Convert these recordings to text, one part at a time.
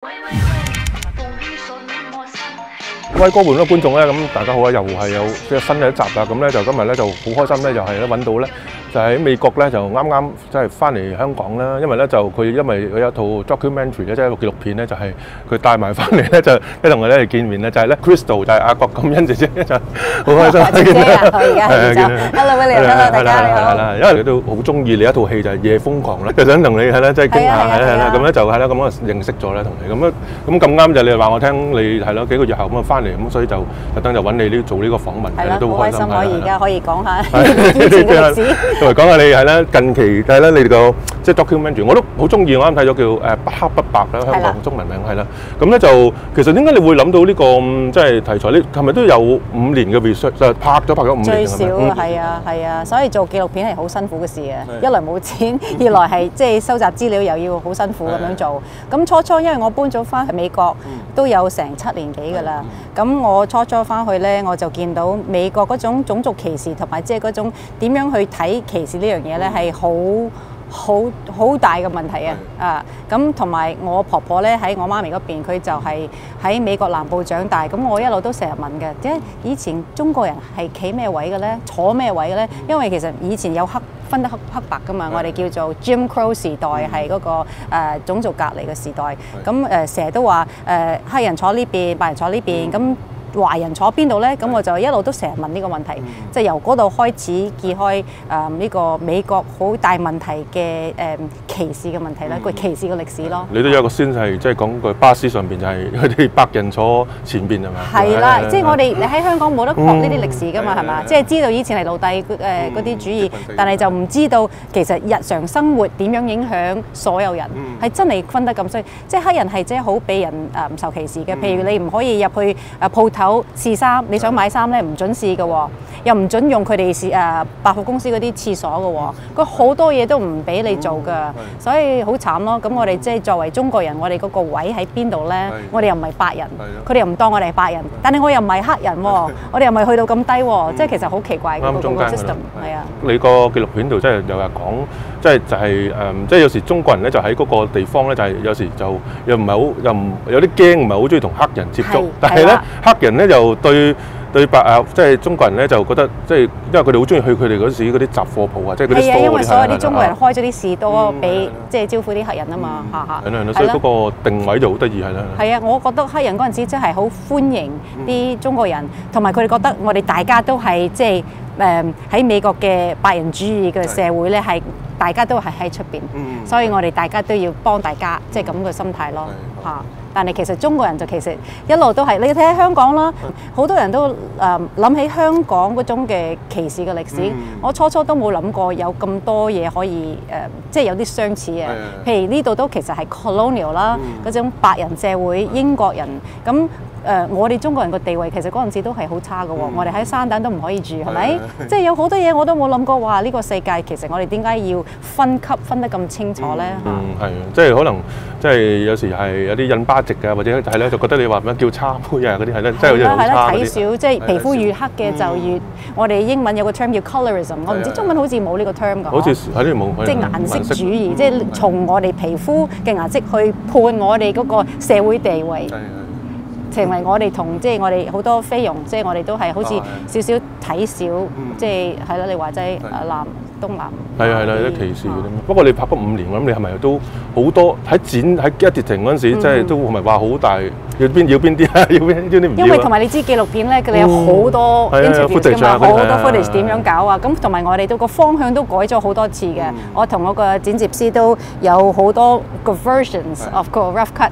各位歌盤嘅觀眾咧，咁大家好啊！又係有即係新嘅一集啦。咁咧就今日咧就好開心咧，就係咧揾到咧，就喺美國咧就啱啱即係翻嚟香港啦。因為咧就佢因為佢有一套 documentary 咧，即係一個紀錄片咧，就係佢帶埋翻嚟咧，就一同我哋嚟見面咧，就係咧 Crystal 就係阿郭錦欣姐姐，就好開心。姐姐啊，我而家係就 Hello William，Hello 大家你好。係啦，因為你都好中意你一套戲就係《夜瘋狂》啦，就想同你係啦，即係傾下係啦，咁咧就係啦，咁我認識咗咧同你咁啱就你話我聽你係咯幾個月後咁啊翻嚟咁，所以就特登就揾你呢做呢個訪問，係啦，都好開心。我而家可以講下以前嘅歷史，同埋講下你係啦，近期係啦，你哋個即係 documentary 我都好中意，我啱睇咗叫誒不黑不白啦，香港中文名係啦。咁咧就其實點解你會諗到呢個即係題材？你係咪都有5年嘅 research？就拍咗5年。最少啊，係啊，所以做紀錄片係好辛苦嘅事啊。一來冇錢，二來係即係收集資料又要好辛苦咁樣做。咁初因為我搬咗翻去美國都有成7年幾㗎啦。咁我初翻去咧，我就見到美國嗰種種族歧視同埋即係嗰種點樣去睇歧視呢樣嘢咧，係好大嘅問題啊！啊，咁同埋我婆婆咧喺我媽咪嗰邊，佢就係喺美國南部長大。咁我一路都成日問嘅，點解以前中國人係企咩位嘅咧？坐咩位嘅咧？因為其實以前有分得黑白㗎嘛，我哋叫做 Jim Crow 時代，係嗰個種族隔離嘅時代。咁成日都話黑人坐呢邊，白人坐呢邊咁。華人坐邊度咧？咁我就一路都成日問呢個問題，即係由嗰度開始揭開呢個美國好大問題嘅歧視嘅問題啦，個歧視嘅歷史咯。你都有一個先係即係講個巴士上邊就係佢哋白人坐前邊係咪？係啦，即係我哋你喺香港冇得學呢啲歷史㗎嘛，係嘛？即係知道以前係奴隸嗰啲主義，但係就唔知道其實日常生活點樣影響所有人，係真係分得咁細。即係黑人係真係好俾人唔受歧視嘅，譬如你唔可以入去鋪頭試衫，你想買衫咧唔準試嘅喎，又唔準用佢哋百貨公司嗰啲廁所嘅喎，佢好多嘢都唔俾你做㗎，所以好慘咯。咁我哋即係作為中國人，我哋嗰個位喺邊度咧？我哋又唔係白人，佢哋又唔當我哋係白人，但係我又唔係黑人喎，我哋又唔係去到咁低喎，即係其實好奇怪嘅嗰個 system 係啊。你個紀錄片度即係又係講，即係就係即係有時中國人咧就喺嗰個地方咧就係有時就又唔係好又唔有啲驚，唔係好中意同黑人接觸，但係咧黑人咧就對白即係中國人咧就覺得即係因為佢哋好中意去佢哋嗰時嗰啲雜貨鋪啊，即係嗰啲 store 因為所有啲中國人開咗啲士多俾即係招呼啲黑人啊嘛，係啦，所以嗰個定位就好得意係啦。係啊，我覺得黑人嗰陣時真係好歡迎啲中國人，同埋佢哋覺得我哋大家都係即係喺美國嘅白人主義嘅社會咧，係大家都係喺出邊，所以我哋大家都要幫大家，即係咁嘅心態咯嚇。但係其實中國人就其實一路都係你睇下香港啦，好多人都諗起香港嗰種嘅歧視嘅歷史。我初都冇諗過有咁多嘢可以即係有啲相似嘅。譬如呢度都其實係 colonial 啦，嗰種白人社會、英國人咁。我哋中國人個地位其實嗰陣時都係好差嘅喎，我哋喺山頂都唔可以住，係咪？即係有好多嘢我都冇諗過，哇！呢個世界其實我哋點解要分級分得咁清楚咧？係，即係可能即係有時係有啲印巴籍啊，或者係咧就覺得你話咩叫差妹啊嗰啲係咧，即係好似好差嗰啲。睇少即係皮膚越黑嘅就越，我哋英文有個 term 叫 colorism， 我唔知中文好似冇呢個 term 㗎。好似喺呢度冇。即係顏色主義，即係從我哋皮膚嘅顏色去判我哋嗰個社會地位。成為我哋同即係我哋好多菲傭，即係我哋都係好似少少睇少，即係係啦。你話齋東南係啦，啲歧視嗰啲。不過你拍咗5年，我諗你係咪都好多喺喺 editing 嗰陣時，即係都係咪話好大？要邊啲啊？要邊啲唔要？因為同埋你知紀錄片咧，佢哋有好多 interview 㗎嘛，好多 footage 點樣搞啊？咁同埋我哋都個方向都改咗好多次嘅。我同我個剪接師都有好多個 versions of 個 rough cut。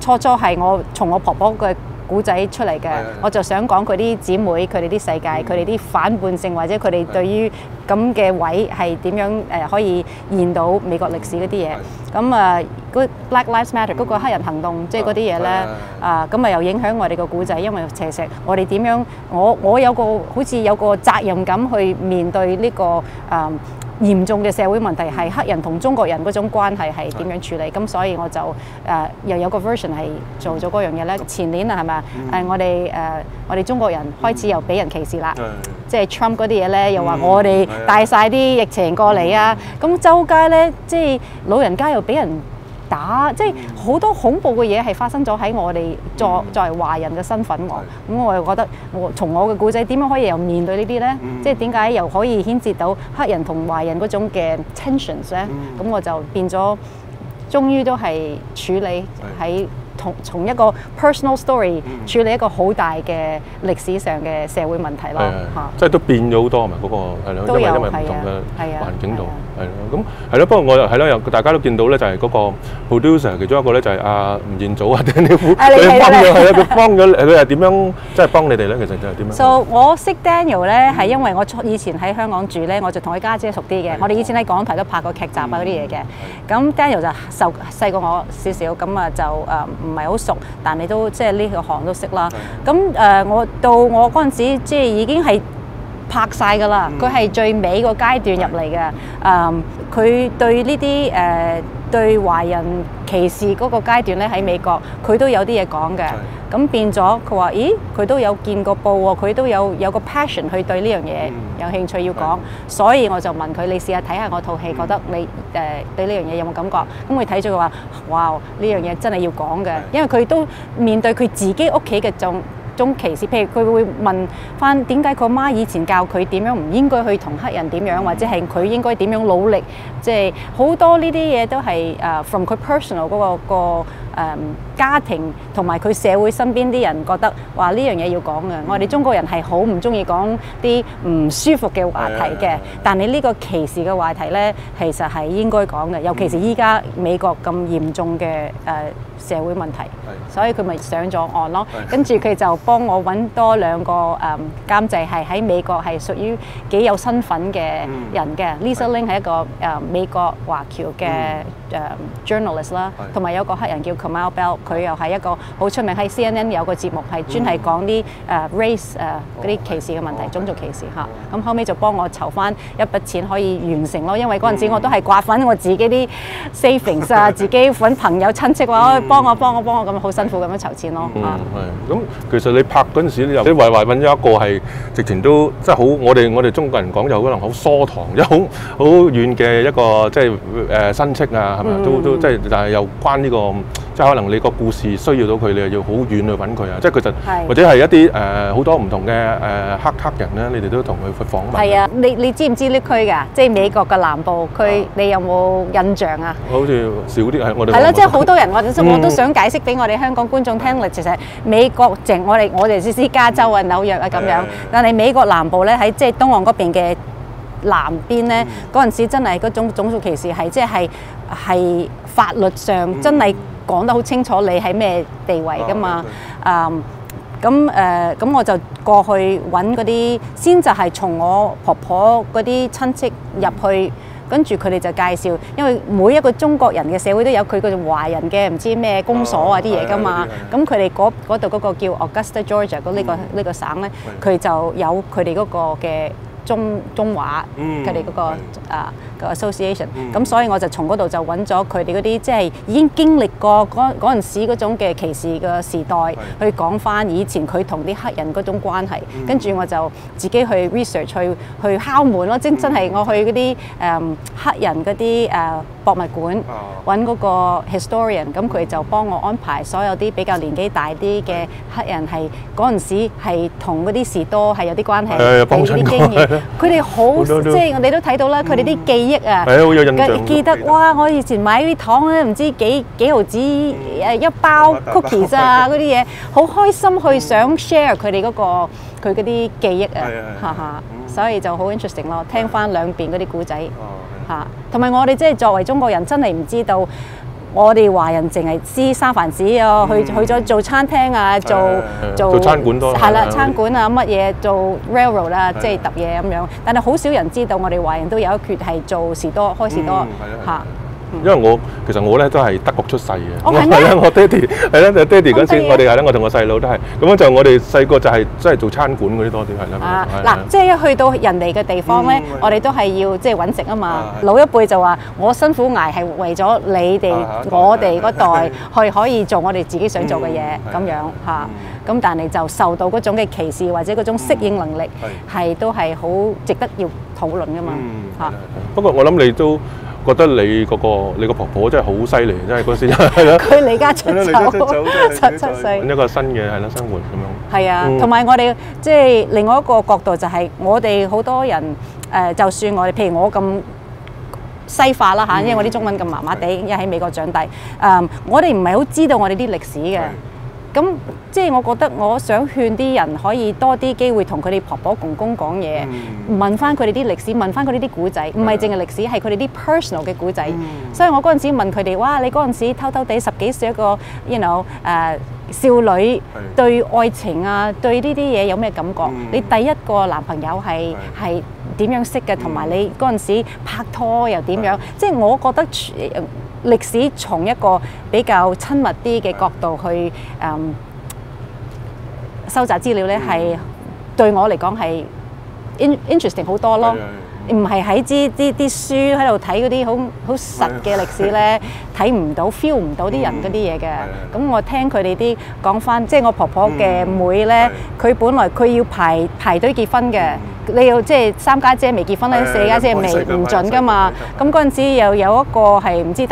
初係我從我婆婆嘅古仔出嚟嘅，我就想講佢啲姊妹，佢哋啲世界，佢哋啲反叛性或者佢哋對於咁嘅位係點樣可以現到美國歷史嗰啲嘢。咁嗰 Black Lives Matter 嗰個黑人行動，即係嗰啲嘢咧，咁又影響我哋個古仔，因為其實我哋點樣，我有個好似有個責任感去面對呢個嚴重嘅社會問題，係黑人同中國人嗰種關係係點樣處理？咁所以我就又有個 version 係做咗嗰樣嘢咧。前年啊，係咪？我哋中國人開始又俾人歧視啦，即係 Trump 嗰啲嘢咧，又話我哋帶晒啲疫情過嚟啊，咁周街咧，即係老人家又俾人打，即係好多恐怖嘅嘢係發生咗喺我哋作為華人嘅身份喎。咁我又覺得從我嘅故仔點樣可以又面對呢啲咧？即係點解又可以牽涉到黑人同華人嗰種嘅 tensions 咧？咁我就變咗，終於都係處理喺從一個 personal story 處理一個好大嘅歷史上嘅社會問題咯嚇。即係都變咗好多係咪？嗰個係咯，因為唔同嘅環境度係咯。咁係咯，不過我係咯，又大家都見到咧，就係嗰個 producer 其中一個咧，就係阿吳彥祖啊 Daniel Wu，佢幫咗佢係點樣即係幫你哋咧？其實就係點樣？So 我識 Daniel 咧係因為我以前喺香港住咧，我就同佢家姐熟啲嘅。我哋以前喺港台都拍過劇集啊嗰啲嘢嘅。咁 Daniel 就細過我少少，咁啊就唔係好熟，但你都即係呢個行都識啦。咁我到我嗰陣時，即係已經係拍晒㗎啦。佢係最尾個階段入嚟嘅。佢對呢啲對華人歧視嗰個階段咧，喺美國佢都有啲嘢講嘅。咁變咗佢話：咦，佢都有見過報喎，佢都有個 passion 去對呢樣嘢有興趣要講。所以我就問佢：你試下睇下我套戲，覺得你對呢樣嘢有冇感覺？咁佢睇咗佢話：哇，呢樣嘢真係要講嘅，因為佢都面對佢自己屋企嘅種歧視，譬如佢會問翻點解佢媽以前教佢點樣唔應該去同黑人點樣，或者係佢應該點樣努力，即係好多呢啲嘢都係from 佢 personal 嗰個家庭同埋佢社會身邊啲人覺得話呢樣嘢要講嘅。我哋中國人係好唔中意講啲唔舒服嘅話題嘅，但係呢個歧視嘅話題咧，其實係應該講嘅，尤其是依家美國咁嚴重嘅社會問題，所以佢咪上咗岸咯。跟住佢就幫我揾多2個監製係喺美國係屬於幾有身份嘅人嘅。Lisa Ling 係一個美國華僑嘅journalist 啦，同埋有個黑人叫 Kamau Bell， 佢又係一個好出名，喺 CNN 有個節目係專係講啲race 嗰啲歧視嘅問題，種族歧視嚇。咁後尾就幫我籌翻一筆錢可以完成咯，因為嗰陣時我都係刮粉我自己啲 savings 啊，自己揾朋友親戚話幫我咁好辛苦咁樣籌錢咯。係。咁其實你拍嗰陣時，你又揾咗一個係直情都即係好，我哋中國人講就可能好疏堂，有好遠嘅一個即係親戚啊，係咪都即係，但係又關呢個即係可能你個故事需要到佢，你又要好遠去揾佢啊。即係其實或者係一啲好多唔同嘅黑人咧，你哋都同佢去訪問。係啊，你知唔知呢區㗎？即係美國嘅南部區，你有冇印象啊？好似少啲係我哋。係咯，即係好多人，我都想解釋俾我哋香港觀眾聽。其實美國我哋知加州啊、紐約啊咁樣，但係美國南部咧，喺即係東岸嗰邊嘅南邊咧，嗰陣時真係嗰種種族歧視係即係法律上真係講得好清楚，你喺咩地位㗎嘛？咁我就過去揾嗰啲，先就係從我婆婆嗰啲親戚入去。跟住佢哋就介紹，因為每一個中國人嘅社會都有佢個華人嘅唔知咩公所啊啲嘢㗎嘛。咁佢哋嗰度嗰個叫 Augusta Georgia 呢個省咧，佢就有佢哋嗰個嘅中華，佢哋嗰個 association。咁所以我就從嗰度就揾咗佢哋嗰啲，即係已經經歷過嗰陣時嗰種嘅歧視嘅時代，去講翻以前佢同啲黑人嗰種關係。跟住我就自己去 research 去敲門咯，真係我去嗰啲黑人嗰啲博物館揾嗰個 historian， 咁佢就幫我安排所有啲比較年紀大啲嘅黑人係嗰陣時係同嗰啲士多係有啲關係，係啲經驗。佢哋好即係我哋都睇到啦，佢哋啲記憶啊，好有印象。記得哇！我以前買啲糖咧，唔知幾毫子一包 cookies 啊嗰啲嘢，好開心去想 share 佢哋佢嗰啲記憶啊，所以就好 interesting 咯，聽翻兩邊嗰啲故仔嚇，同埋我哋即係作為中國人，真係唔知道。我哋華人淨係知三藩市啊，去咗做餐廳啊，做餐館多係啦，餐館啊乜嘢做 railroad 啦，即係揼嘢咁樣。但係好少人知道我哋華人都有一缺係做士多開士多嚇。因為其實我咧都係德國出世嘅，係啦，我爹哋係啦，爹哋嗰時我哋係啦，我同我細佬都係，咁樣就我哋細個就係真係做餐館嗰啲多啲係啦。嗱，即係一去到人哋嘅地方咧，我哋都係要即係揾食啊嘛。老一輩就話：我辛苦捱係為咗你哋我哋嗰代去可以做我哋自己想做嘅嘢咁樣嚇。咁但係就受到嗰種嘅歧視或者嗰種適應能力係都係好值得要討論噶嘛嚇。不過我諗你都覺得你個婆婆真係好犀利，真係嗰時係咯。佢離家出走，17歲。揾一個新嘅係啦生活咁樣。係啊，同埋我哋即係另外一個角度就係我哋好多人就算我哋譬如我咁西化啦嚇，因為我啲中文咁麻麻地，因為喺美國長大，我哋唔係好知道我哋啲歷史嘅。咁即係我覺得，我想勸啲人可以多啲機會同佢哋婆婆公公講嘢，問翻佢哋啲歷史，問翻佢哋啲古仔，唔係淨係歷史，係佢哋啲 personal 嘅古仔。所以我嗰陣時問佢哋，哇！你嗰陣時偷偷地10幾歲一個少女對愛情啊，對呢啲嘢有咩感覺？你第一個男朋友係點樣識嘅？同埋你嗰陣時拍拖又點樣？即係我覺得歷史從一個比較親密啲嘅角度去收集資料咧，係對我嚟講係 interesting 好多咯。唔係喺啲書喺度睇嗰啲好實嘅歷史咧，睇唔到 feel 唔到啲人嗰啲嘢嘅。咁我聽佢哋啲講翻，即係我婆婆嘅妹咧，佢本來佢要排隊結婚嘅，你要即係3家姐未結婚咧，4家姐未唔準噶嘛。咁嗰陣時又有一個係唔知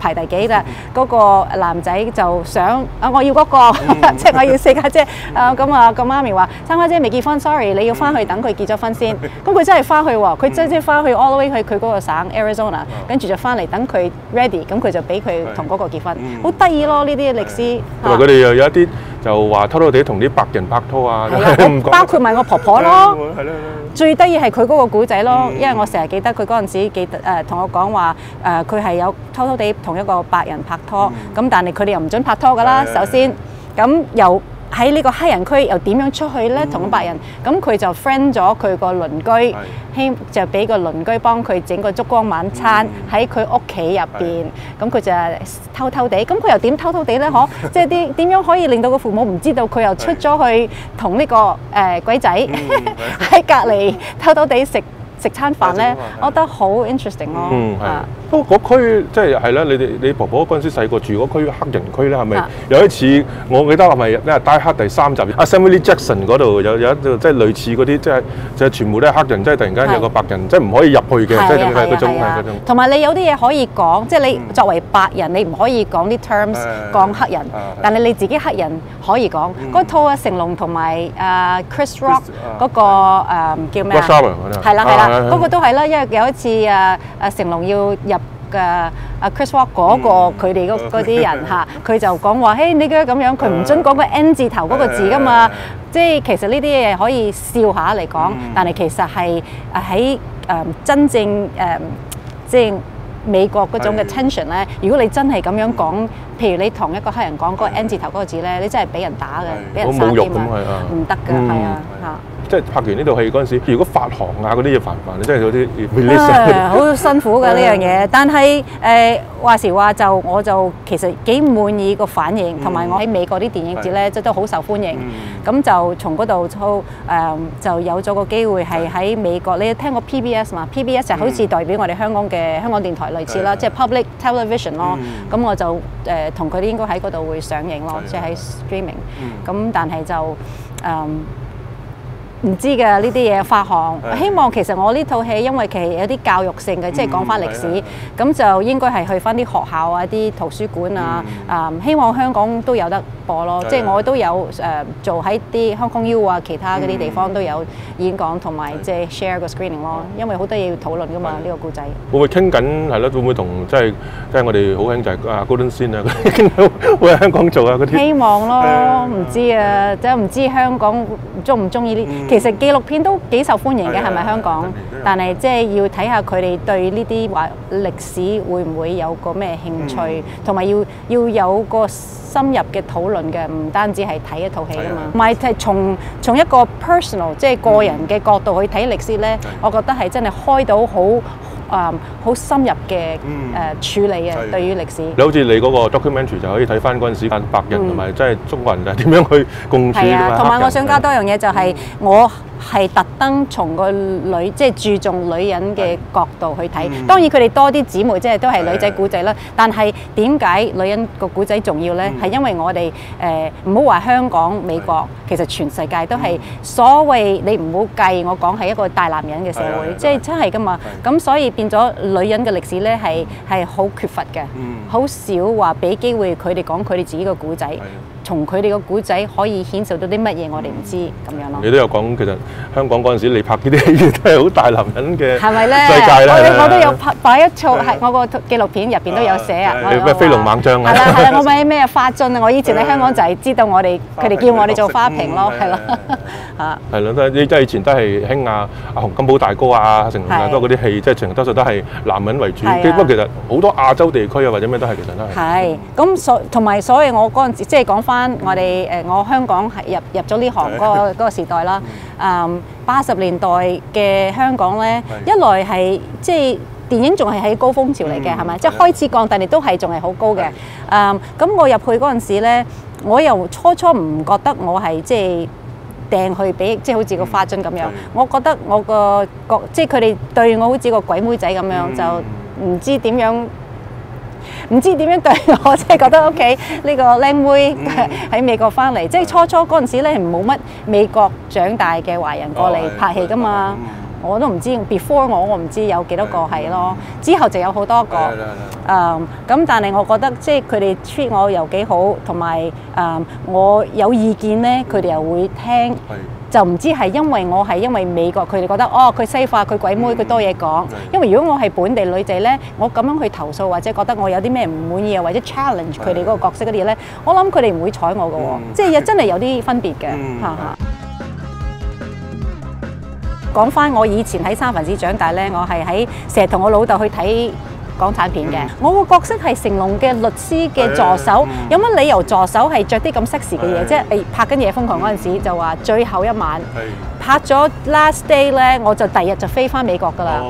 排第幾啦，嗰個男仔就想我要嗰個，即係我要4家姐。咁個媽咪話3家姐未結婚 ，sorry， 你要翻去等佢結咗婚先。咁佢真係翻去喎，佢真係翻去 all the way 去佢嗰個省 Arizona， 跟住就翻嚟等佢 ready， 咁佢就俾佢同嗰個結婚，好得意咯呢啲歷史。同埋佢哋又有一啲就話偷偷地同啲白人拍拖啊，包括埋我婆婆咯。最得意係佢嗰個古仔咯，因為我成日記得佢嗰陣時同我講話佢係有偷偷地同一個白人拍拖，咁但係佢哋又唔準拍拖㗎啦。首先，咁又喺呢個黑人區又點樣出去咧？同個白人，咁佢就 friend 咗佢個鄰居，就俾個鄰居幫佢整個燭光晚餐喺佢屋企入邊。咁佢就偷偷地，咁佢又點偷偷地咧？嗬，即係點樣可以令到個父母唔知道佢又出咗去同呢個鬼仔喺隔離偷偷地食餐飯咧？我覺得好 interesting 咯。不過嗰區即係啦，你婆婆嗰陣時細個住嗰區黑人區咧，係咪有一次我記得係咪咩《Die Hard》第3集阿 Samuel L. Jackson 嗰度有一即係類似嗰啲，即係全部都係黑人，即係突然間有個白人即係唔可以入去嘅，即係嗰種。同埋你有啲嘢可以講，即係你作為白人，你唔可以講啲 terms 講黑人，但係你自己黑人可以講。嗰套成龍同埋Chris Rock 嗰個叫咩啊？係啦，嗰個都係啦，因為有一次成龍要入Chris Rock 嗰個佢哋嗰啲人嚇，佢就講話：嘿，你嘅咁樣，佢唔準講個 N 字頭嗰個字噶嘛。即係其實呢啲嘢可以笑下嚟講，但係其實係喺真正即係美國嗰種嘅 tension 咧。如果你真係咁樣講，譬如你同一個黑人講嗰個 N 字頭嗰個字咧，你真係俾人打嘅，俾人殺添啊，唔得㗎，係啊嚇。即係拍完呢套戲嗰陣時，如果發行啊嗰啲嘢煩唔煩？你真係有啲 release 好辛苦嘅呢樣嘢。但係話時話我就其實幾滿意個反應，同埋我喺美國啲電影節咧，即係都好受歡迎。咁就從嗰度就有咗個機會係喺美國。你聽過 PBS 嘛？PBS 就好似代表我哋香港電台類似啦，即係 public television 咯。咁我就同佢哋應該喺嗰度會上映咯，即係喺 streaming。咁但係就唔知嘅呢啲嘢發行，希望其實我呢套戲因為其實有啲教育性嘅，即係講翻歷史，咁就應該係去翻啲學校啊、啲圖書館啊，希望香港都有得播咯。即係我都有做喺啲香港 U 啊，其他嗰啲地方都有演講同埋即係 share 個 screening 咯。因為好多嘢要討論噶嘛，呢個故仔。會唔會傾緊係咯？會唔會同即係我哋好興就係Golden Scene啊，傾到會喺香港做啊嗰啲？希望咯，唔知啊，即係唔知香港中唔中意呢？其實紀錄片都幾受歡迎嘅，係咪香港？但係即係要睇下佢哋對呢啲話歷史會唔會有個咩興趣，同埋要有個深入嘅討論嘅，唔單止係睇一套戲啊嘛。唔係係從一個 personal 即係個人嘅角度去睇歷史咧，我覺得係真係開到好深入嘅處理啊，對於歷史。你好似你嗰個 documentary 就可以睇翻嗰陣時白人同埋即係中國人點樣去共處。係啊，同埋我想加多樣嘢就係我係特登從個女即係注重女人嘅角度去睇。當然佢哋多啲姊妹即係都係女仔古仔啦。但係點解女人個古仔重要呢？係因為我哋唔好話香港、美國，其實全世界都係所謂你唔好計我講係一個大男人嘅社會，即係真係㗎嘛。咁所以變咗女人嘅歷史呢係好缺乏嘅，好少話俾機會佢哋講佢哋自己嘅古仔。從佢哋嘅古仔可以顯示到啲乜嘢，我哋唔知咁樣咯。你都有講，其實香港嗰陣時你拍呢啲戲都係好大男人嘅係咪咧？世界啦。我都有擺一套係我個紀錄片入邊都有寫啊。咩飛龍猛將啊？係啦係啦，我咪咩花樽啊！我以前喺香港就係知道佢哋叫我哋做花瓶咯，係咯嚇。係咯，你即係以前都係興阿洪金寶大哥啊、成龍大哥嗰啲戲，即係全多數都係男人為主。不過其實好多亞洲地區啊或者咩都係其實都係。係咁同埋所以我嗰陣時即係講翻我哋我香港係入咗呢行嗰個時代啦。80年代嘅香港咧，一來係即係電影仲係喺高峰潮嚟嘅，係咪？即係開始降，但係都係仲係好高嘅。咁我入去嗰陣時咧，我又初唔覺得我係即係掟去俾即係好似個花樽咁樣。我覺得我個即係佢哋對我好似個鬼妹仔咁樣，就唔知點樣對我，即係覺得屋企呢個靚妹喺美國翻嚟，即係初嗰陣時咧係冇乜美國長大嘅華人過嚟拍戲噶嘛，我都唔知 before 我唔知有幾多個係咯，之後就有好多個，咁但係我覺得即係佢哋 treat 我又幾好，同埋我有意見咧，佢哋又會聽。就唔知係因為美國佢哋覺得佢西化佢鬼妹佢多嘢講，因為如果我係本地女仔咧，我咁樣去投訴或者覺得我有啲咩唔滿意啊，或者 challenge 佢哋嗰個角色嗰啲嘢咧，我諗佢哋唔會睬我㗎喎，即係真係有啲分別嘅嚇。講翻我以前喺三藩市長大咧，我係成日同我老豆去睇港產片嘅，我個角色係成龍嘅律師嘅助手，有乜理由助手係着啲咁 sexy 嘅嘢？即係拍緊《夜瘋狂》嗰陣時就話最後一晚拍咗 last day 咧，我就第二日就飛翻美國㗎啦。